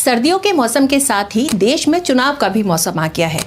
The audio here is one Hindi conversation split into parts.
सर्दियों के मौसम के साथ ही देश में चुनाव का भी मौसम आ गया है।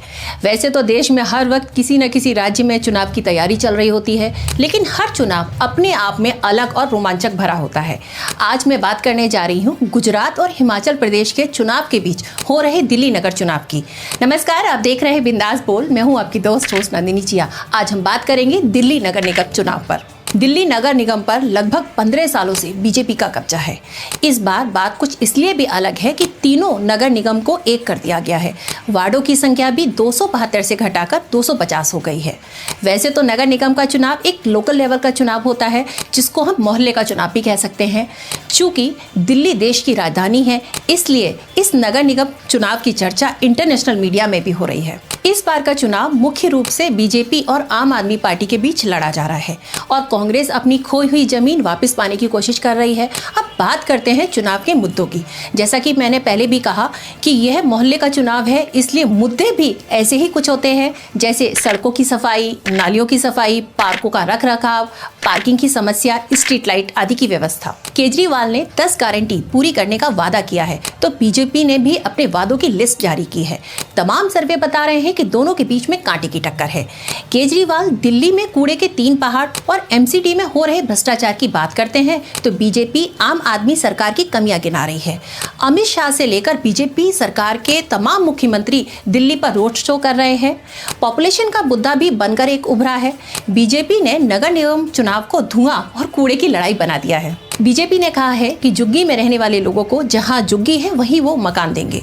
वैसे तो देश में हर वक्त किसी न किसी राज्य में चुनाव की तैयारी चल रही होती है, लेकिन हर चुनाव अपने आप में अलग और रोमांचक भरा होता है। आज मैं बात करने जा रही हूँ गुजरात और हिमाचल प्रदेश के चुनाव के बीच हो रहे दिल्ली नगर चुनाव की। नमस्कार, आप देख रहे हैं बिंदास बोल। मैं हूँ आपकी दोस्त होस्ट नंदिनी जिया। आज हम बात करेंगे दिल्ली नगर निगम चुनाव पर। दिल्ली नगर निगम पर लगभग 15 सालों से बीजेपी का कब्जा है। इस बार बात कुछ इसलिए भी अलग है कि तीनों नगर निगम को एक कर दिया गया है। वार्डों की संख्या भी 272 से घटाकर 250 हो गई है। वैसे तो नगर निगम का चुनाव एक लोकल लेवल का चुनाव होता है, जिसको हम मोहल्ले का चुनाव भी कह सकते हैं। चूंकि दिल्ली देश की राजधानी है, इसलिए इस नगर निगम चुनाव की चर्चा इंटरनेशनल मीडिया में भी हो रही है। इस बार का चुनाव मुख्य रूप से बीजेपी और आम आदमी पार्टी के बीच लड़ा जा रहा है और कांग्रेस अपनी खोई हुई जमीन वापस पाने की कोशिश कर रही है। अब बात करते हैं चुनाव के मुद्दों की। जैसा कि मैंने पहले भी कहा कि यह मोहल्ले का चुनाव है, इसलिए मुद्दे भी ऐसे ही कुछ होते हैं, जैसे सड़कों की सफाई, नालियों की सफाई, पार्कों का रखरखाव, पार्किंग की समस्या, स्ट्रीट लाइट आदि की व्यवस्था। केजरीवाल ने 10 गारंटी पूरी करने का वादा किया है, तो बीजेपी ने भी अपने वादों की लिस्ट जारी की है। तमाम सर्वे बता रहे हैं कि दोनों के बीच में कांटे की टक्कर है। केजरीवाल दिल्ली में कूड़े के 3 पहाड़ और एमसीडी में हो रहे भ्रष्टाचार की बात करते हैं, तो बीजेपी आम आदमी सरकार की कमियां गिना रही है। अमित शाह से लेकर बीजेपी सरकार के तमाम मुख्यमंत्री दिल्ली पर रोड शो कर रहे हैं। पॉपुलेशन का मुद्दा भी बनकर एक उभरा है। बीजेपी ने नगर निगम चुनाव को धुआं और कूड़े की लड़ाई बना दिया है। बीजेपी ने कहा है कि झुग्गी में रहने वाले लोगों को जहां झुग्गी है वहीं वो मकान देंगे।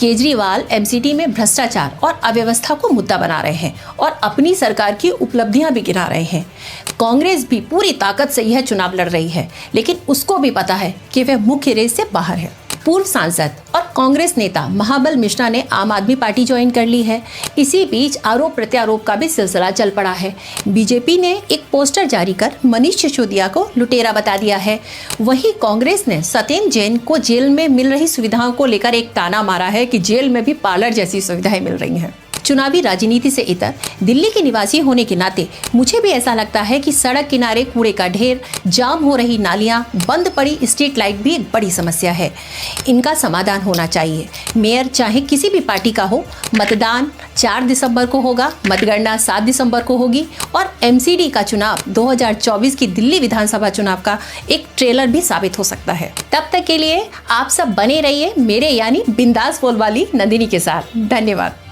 केजरीवाल एमसीडी में भ्रष्टाचार और अव्यवस्था को मुद्दा बना रहे हैं और अपनी सरकार की उपलब्धियां भी गिना रहे हैं। कांग्रेस भी पूरी ताकत से यह चुनाव लड़ रही है, लेकिन उसको भी पता है कि वह मुख्य रेस से बाहर है। पूर्व सांसद और कांग्रेस नेता महाबल मिश्रा ने आम आदमी पार्टी ज्वाइन कर ली है। इसी बीच आरोप प्रत्यारोप का भी सिलसिला चल पड़ा है। बीजेपी ने एक पोस्टर जारी कर मनीष सिसोदिया को लुटेरा बता दिया है। वहीं कांग्रेस ने सत्येंद्र जैन को जेल में मिल रही सुविधाओं को लेकर एक ताना मारा है कि जेल में भी पार्लर जैसी सुविधाएं मिल रही हैं। चुनावी राजनीति से इतर दिल्ली के निवासी होने के नाते मुझे भी ऐसा लगता है कि सड़क किनारे कूड़े का ढेर, जाम हो रही नालियां, बंद पड़ी स्ट्रीट लाइट भी एक बड़ी समस्या है। इनका समाधान होना चाहिए। मेयर चाहे किसी भी पार्टी का हो, मतदान 4 दिसंबर को होगा, मतगणना 7 दिसंबर को होगी और एमसीडी का चुनाव 2024 की दिल्ली विधानसभा चुनाव का एक ट्रेलर भी साबित हो सकता है। तब तक के लिए आप सब बने रहिए मेरे यानी बिंदास बोल वाली नंदिनी के साथ। धन्यवाद।